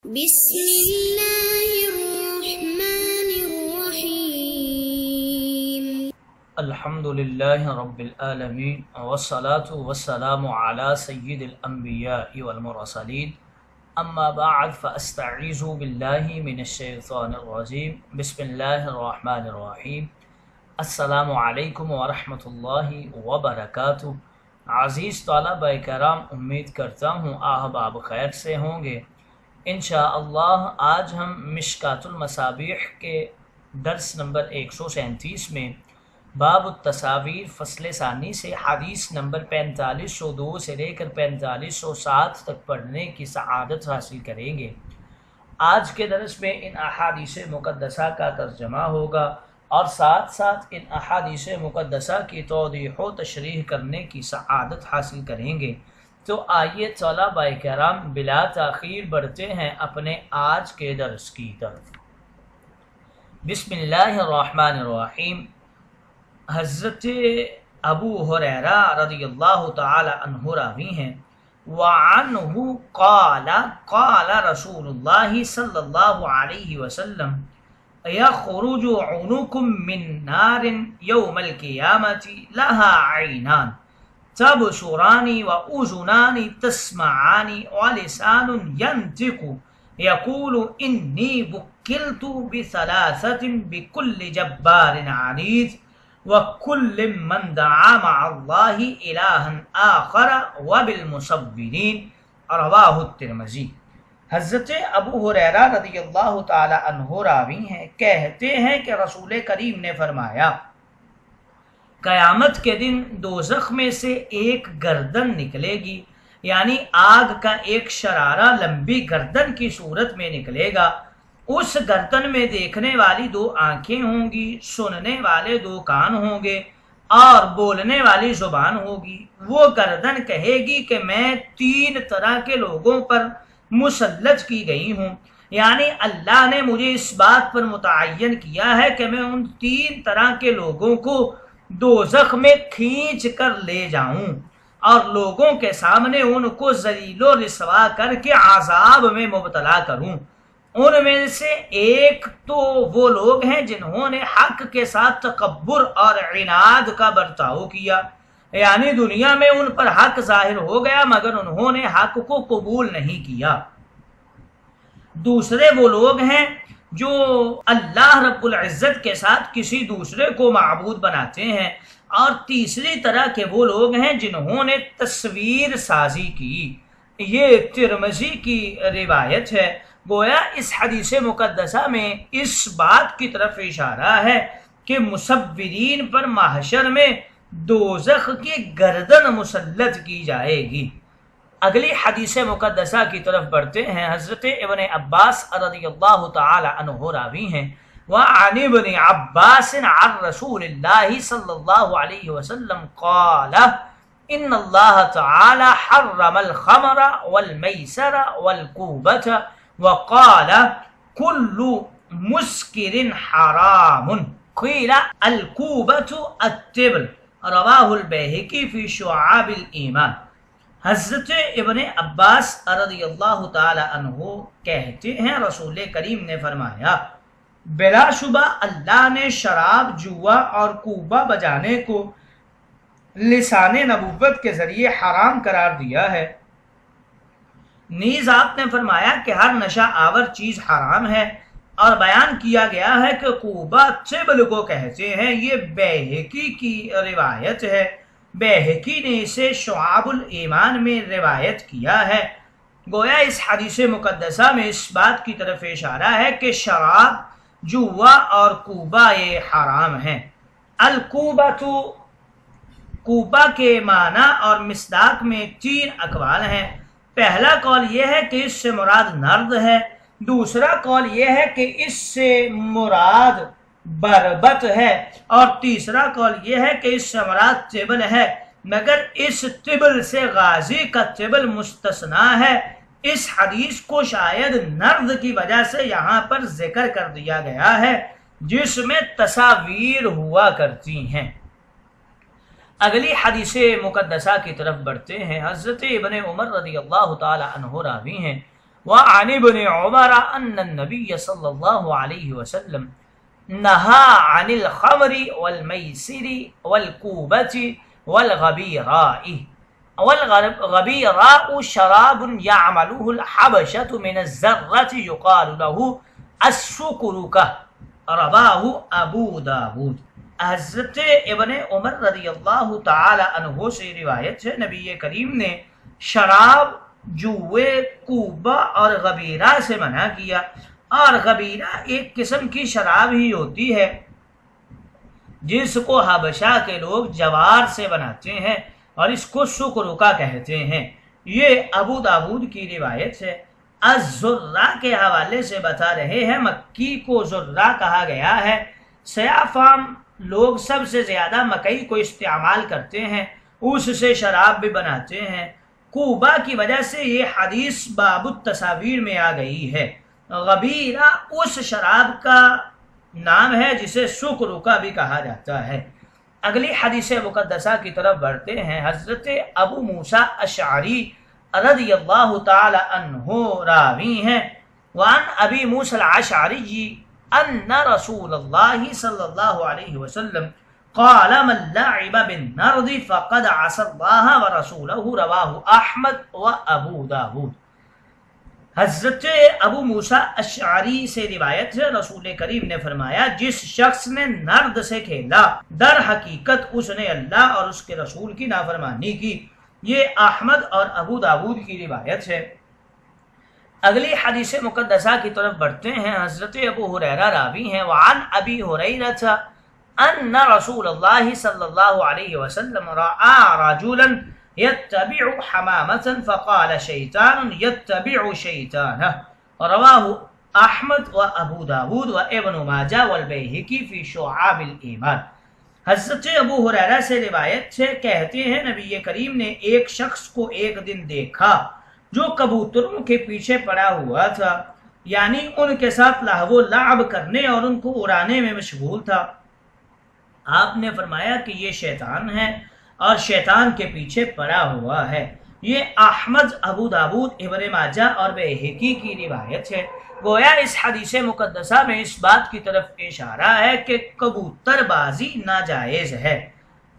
بسم اللہ الرحمن الرحیم الحمدللہ رب العالمین والصلاة والسلام علی سید الانبیاء والمرسلین اما بعد فاستعیذ باللہ من الشیطان الرجیم بسم اللہ الرحمن الرحیم السلام علیکم ورحمۃ اللہ وبرکاتہ۔ عزیز طلبہ کرام، امید کرتا ہوں آپ خیر سے ہوں گے۔ انشاءاللہ آج ہم مشکات المصابیح کے درس نمبر 137 میں باب التصاویر فصل ثانی سے حدیث نمبر 4502 سے لے کر 4507 تک پڑھنے کی سعادت حاصل کریں گے۔ آج کے درس میں ان احادیث مقدسہ کا ترجمہ ہوگا اور ساتھ ساتھ ان احادیث مقدسہ کی توضیح و تشریح کرنے کی سعادت حاصل کریں گے۔ تو آئیے طلبہ کرام بلا تاخیر بڑھتے ہیں اپنے آج کے درس کی طرف۔ بسم اللہ الرحمن الرحیم۔ حضرت ابو ہریرہ رضی اللہ تعالی عنہ راوی ہیں، وعنہ قال قال رسول اللہ صلی اللہ علیہ وسلم یخرج عنق من نار یوم القیامۃ لها عینان تبصران وأذنان تسمعان ولسان ينطق يقول إني وكلت بثلاثة بكل جبار عنيد وكل من دعا مع الله إلها آخر وبالمصورين رواہ الترمذی۔ حضرت ابو ہریرہ رضی اللہ تعالی عنہ راوی ہیں، کہتے ہیں کہ رسول کریم نے فرمایا، قیامت کے دن دوزخ میں سے ایک گردن نکلے گی، یعنی آگ کا ایک شرارہ لمبی گردن کی صورت میں نکلے گا۔ اس گردن میں دیکھنے والی دو آنکھیں ہوں گی، سننے والے دو کان ہوں گے اور بولنے والی زبان ہوگی۔ وہ گردن کہے گی کہ میں 3 طرح کے لوگوں پر مسلط کی گئی ہوں، یعنی اللہ نے مجھے اس بات پر متعین کیا ہے کہ میں ان 3 طرح کے لوگوں کو دوزخ میں کھینچ کر لے جاؤں اور لوگوں کے سامنے ان کو ذلیل و رسوا کر کے عذاب میں مبتلا کروں۔ ان میں سے ایک تو وہ لوگ ہیں جنہوں نے حق کے ساتھ تکبر اور عناد کا برتاؤ کیا، یعنی دنیا میں ان پر حق ظاہر ہو گیا مگر انہوں نے حق کو قبول نہیں کیا۔ دوسرے وہ لوگ ہیں جو اللہ رب العزت کے ساتھ کسی دوسرے کو معبود بناتے ہیں، اور تیسری طرح کے وہ لوگ ہیں جنہوں نے تصویر سازی کی۔ یہ ترمذی کی روایت ہے۔ گویا اس حدیث مقدسہ میں اس بات کی طرف اشارہ ہے کہ مصورین پر محشر میں دوزخ کی گردن مسلط کی جائے گی۔ اگلی حدیث مقدسہ کی طرف بڑھتے ہیں۔ حضرت ابن عباس رضی اللہ تعالی عنہ راوی ہیں، وعن ابن عباس عن رسول اللہ صلی اللہ علیہ وسلم قال ان اللہ تعالی حرم الخمر والمیسر والکوبۃ وقال کل مسکر حرام قیل الکوبۃ الطبل رواہ البیہقی فی شعاب الایمان۔ حضرت ابن عباس رضی اللہ تعالی عنہ کہتے ہیں رسول کریم نے فرمایا، بلا شبہ اللہ نے شراب، جوا اور کوبہ بجانے کو لسان نبوت کے ذریعے حرام قرار دیا ہے۔ نیز آپ نے فرمایا کہ ہر نشہ آور چیز حرام ہے، اور بیان کیا گیا ہے کہ کوبہ طبل کو کہتے ہیں۔ یہ بیہقی کی روایت ہے، بیہقی نے اسے شعاب الایمان میں روایت کیا ہے۔ گویا اس حدیث مقدسہ میں اس بات کی طرف اشارہ ہے کہ شراب، جوا اور کوبہ یہ حرام ہیں۔ الکوبہ تو کوبہ کے معنی اور مصداق میں 3 اقوال ہیں۔ پہلا قول یہ ہے کہ اس سے مراد نرد ہے، دوسرا قول یہ ہے کہ اس سے مراد بربت ہے، اور تیسرا قول یہ ہے کہ اس سے مراد طبل ہے، مگر اس طبل سے غازی کا طبل مستثنا ہے۔ اس حدیث کو شاید نرد کی وجہ سے یہاں پر ذکر کر دیا گیا ہے جس میں تصاویر ہوا کرتی ہیں۔ اگلی حدیث مقدسہ کی طرف بڑھتے ہیں۔ حضرت ابن عمر رضی اللہ تعالی عنہ راوی ہیں، وعن ابن عمر ان النبي صلی اللہ علیہ وسلم نہا عن الخمر والمیسر والکوبة والغبیراء والغبیراء شراب یعمله الحبشة من الزرة يقال له السکرکہ، رواہ ابو داود۔ حضرت ابن عمر رضی اللہ تعالی عنہ سے روایت ہے، نبی کریم نے شراب، جوے، کوبہ اور غبیرہ سے منع کیا، اور غبیرہ ایک قسم کی شراب ہی ہوتی ہے جس کو حبشہ کے لوگ جوار سے بناتے ہیں اور اس کو سکرکہ کہتے ہیں۔ یہ ابو داود کی روایت ہے۔ الزرہ کے حوالے سے بتا رہے ہیں، مکی کو زرہ کہا گیا ہے۔ سیاہ فام لوگ سب سے زیادہ مکئی کو استعمال کرتے ہیں، اس سے شراب بھی بناتے ہیں۔ کوبہ کی وجہ سے یہ حدیث باب التصاویر میں آ گئی ہے۔ غبیرہ اس شراب کا نام ہے جسے سکرکہ بھی کہا جاتا ہے۔ اگلی حدیث مقدسہ کی طرف بڑھتے ہیں۔ حضرت ابو موسیٰ اشعری رضی اللہ تعالی عنہ راوی ہیں، وعن ابی موسیٰ الاشعری ان رسول اللہ صلی اللہ علیہ وسلم قال من لعب بالنرد فقد عصى الله ورسوله، رواہ احمد و ابو داود۔ حضرت ابو موسیٰ اشعری سے روایت ہے، رسول کریم نے فرمایا جس شخص نے نرد سے کھیلا در حقیقت اس نے اللہ اور اس کے رسول کی نافرمانی کی۔ یہ احمد اور ابو داود کی روایت ہے۔ اگلی حدیث مقدسہ کی طرف بڑھتے ہیں۔ حضرت ابو ہریرہ راوی ہیں، وعن ابی ہریرہ ان رسول اللہ صلی اللہ علیہ وسلم رأى رجلا يتبع حمامة فقال شیطان يتبع شیطانہ، رواہ احمد و ابو داود و ابن ماجہ والبیہقی فی شعاب الایمان۔ حضرت ابو ہریرہ سے روایت سے کہتے ہیں نبی کریم نے ایک شخص کو ایک دن دیکھا جو کبوتروں کے پیچھے پڑا ہوا تھا، یعنی ان کے ساتھ لہو و لعب کرنے اور ان کو اڑانے میں مشغول تھا۔ آپ نے فرمایا کہ یہ شیطان ہے اور شیطان کے پیچھے پڑا ہوا ہے۔ یہ احمد، ابو داود، ابن ماجہ اور بیہقی کی روایت ہے۔ گویا اس حدیث مقدسہ میں اس بات کی طرف اشارہ ہے کہ کبوتر بازی ناجائز ہے۔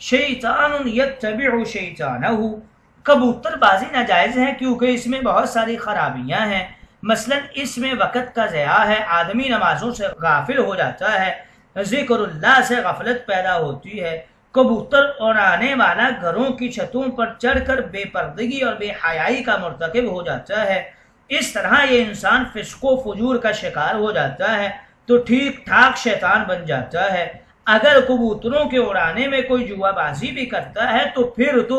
شیطان یتبع شیطانہ، کبوتر بازی ناجائز ہے کیونکہ اس میں بہت ساری خرابیاں ہیں۔ مثلا اس میں وقت کا ضیاع ہے، آدمی نمازوں سے غافل ہو جاتا ہے، ذکر اللہ سے غفلت پیدا ہوتی ہے، کبوتر اڑانے والا گھروں کی چھتوں پر چڑھ کر بے پردگی اور بے حیائی کا مرتکب ہو جاتا ہے، اس طرح یہ انسان فسق و فجور کا شکار ہو جاتا ہے تو ٹھیک ٹھاک شیطان بن جاتا ہے۔ اگر کبوتروں کے اڑانے میں کوئی جوا بازی بھی کرتا ہے تو پھر تو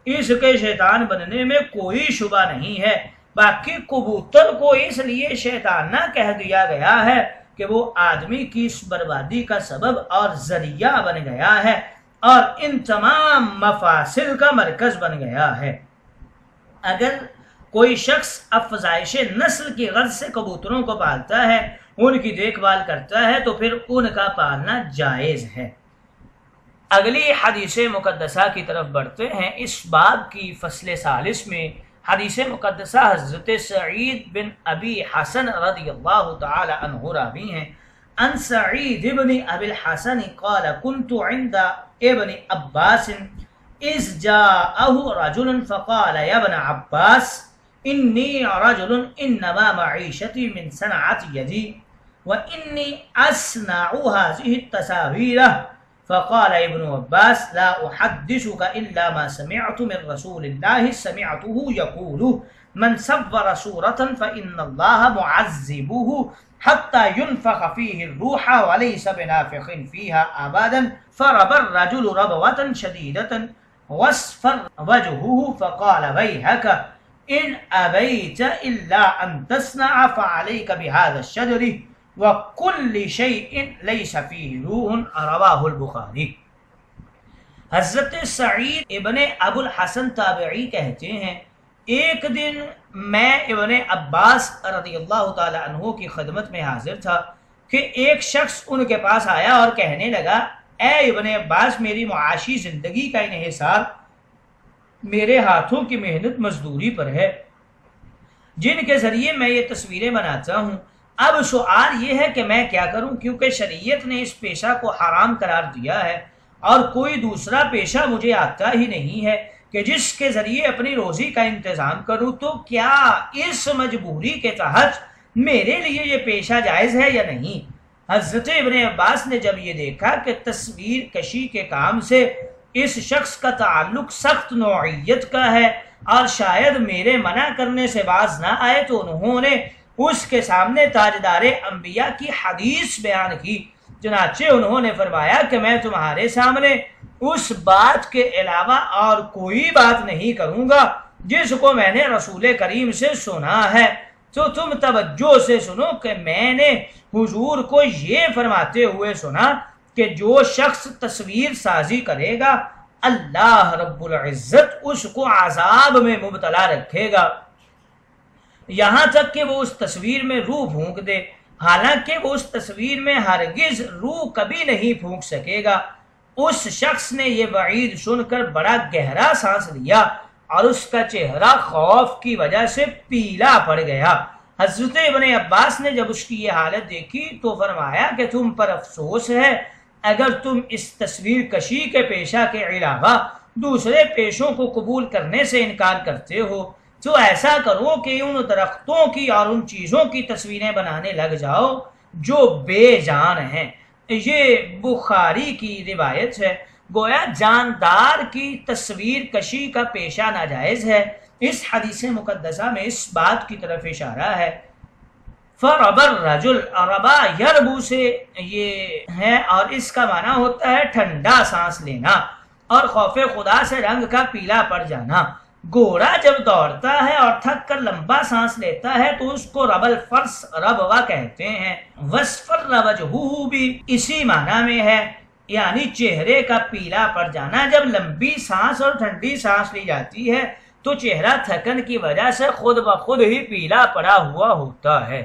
اس کے شیطان بننے میں کوئی شبہ نہیں ہے۔ باقی کبوتر کو اس لیے شیطان نہ کہہ دیا گیا ہے کہ وہ آدمی کی اس بربادی کا سبب اور ذریعہ بن گیا ہے اور ان تمام مفاسد کا مرکز بن گیا ہے۔ اگر کوئی شخص افزائش نسل کی غرض سے کبوتروں کو پالتا ہے، ان کی دیکھ بھال کرتا ہے تو پھر ان کا پالنا جائز ہے۔ اگلی حدیث مقدسہ کی طرف بڑھتے ہیں۔ اس باب کی فصل ثالث میں حدیث مقدسہ حضرت سعید بن ابی حسن رضی اللہ تعالی عنہ راوی ہیں، ان سعید بن ابی الحسن قال كنت عند ابن عباس اذ جاءه رجل فقال يا ابن عباس انی رجل انما معیشتی من صنعت یدی وانی اصنع هذه التصاویر، فقال ابن عباس لا احدثك الا ما سمعت من رسول الله سمعته يقول من صور صورة فإن الله معذبه حتى ينفخ فيه الروح وليس بنافخ فيها أبدا، فرب الرجل ربوة شديدة واصفر وجهه فقال ويحك إن أبيت إلا أن تصنع فعليك بهذا الشجر وكل شيء ليس فيه روح، رواه البخاری۔ حضرت سعید ابن ابو الحسن تابعی کہتے ہیں ایک دن میں ابن عباس رضی اللہ تعالی عنہ کی خدمت میں حاضر تھا کہ ایک شخص ان کے پاس آیا اور کہنے لگا اے ابن عباس، میری معاشی زندگی کا انحصار میرے ہاتھوں کی محنت مزدوری پر ہے، جن کے ذریعے میں یہ تصویریں بناتا ہوں۔ اب سوال یہ ہے کہ میں کیا کروں، کیونکہ شریعت نے اس پیشہ کو حرام قرار دیا ہے اور کوئی دوسرا پیشہ مجھے آتا ہی نہیں ہے کہ جس کے ذریعے اپنی روزی کا انتظام کروں، تو کیا اس مجبوری کے تحت میرے لیے یہ پیشہ جائز ہے یا نہیں؟ حضرت ابن عباس نے جب یہ دیکھا کہ تصویر کشی کے کام سے اس شخص کا تعلق سخت نوعیت کا ہے اور شاید میرے منع کرنے سے باز نہ آئے، تو انہوں نے اس کے سامنے تاجدار انبیاء کی حدیث بیان کی۔ چنانچہ انہوں نے فرمایا کہ میں تمہارے سامنے اس بات کے علاوہ اور کوئی بات نہیں کروں گا جس کو میں نے رسول کریم سے سنا ہے، تو تم توجہ سے سنو کہ میں نے حضور کو یہ فرماتے ہوئے سنا کہ جو شخص تصویر سازی کرے گا اللہ رب العزت اس کو عذاب میں مبتلا رکھے گا، یہاں تک کہ وہ اس تصویر میں روح پھونک دے، حالانکہ وہ اس تصویر میں ہرگز روح کبھی نہیں پھونک سکے گا۔ اس شخص نے یہ وعید سن کر بڑا گہرا سانس لیا اور اس کا چہرہ خوف کی وجہ سے پیلا پڑ گیا۔ حضرت ابن عباس نے جب اس کی یہ حالت دیکھی تو فرمایا کہ تم پر افسوس ہے، اگر تم اس تصویر کشی کے پیشہ کے علاوہ دوسرے پیشوں کو قبول کرنے سے انکار کرتے ہو تو ایسا کرو کہ ان درختوں کی اور ان چیزوں کی تصویریں بنانے لگ جاؤ جو بے جان ہیں۔ یہ بخاری کی روایت ہے۔ گویا جاندار کی تصویر کشی کا پیشہ ناجائز ہے۔ اس حدیث مقدسہ میں اس بات کی طرف اشارہ ہے۔ فرب الرجل، ربا یربو سے یہ ہے اور اس کا معنی ہوتا ہے ٹھنڈا سانس لینا اور خوف خدا سے رنگ کا پیلا پڑ جانا۔ گھوڑا جب دوڑتا ہے اور تھک کر لمبا سانس لیتا ہے تو اس کو رب الفرس ربوا کہتے ہیں۔ وصفر وجہہ بھی اسی معنی میں ہے، یعنی چہرے کا پیلا پڑ جانا۔ جب لمبی سانس اور ٹھنڈی سانس لی جاتی ہے تو چہرہ تھکن کی وجہ سے خود بخود ہی پیلا پڑا ہوا ہوتا ہے۔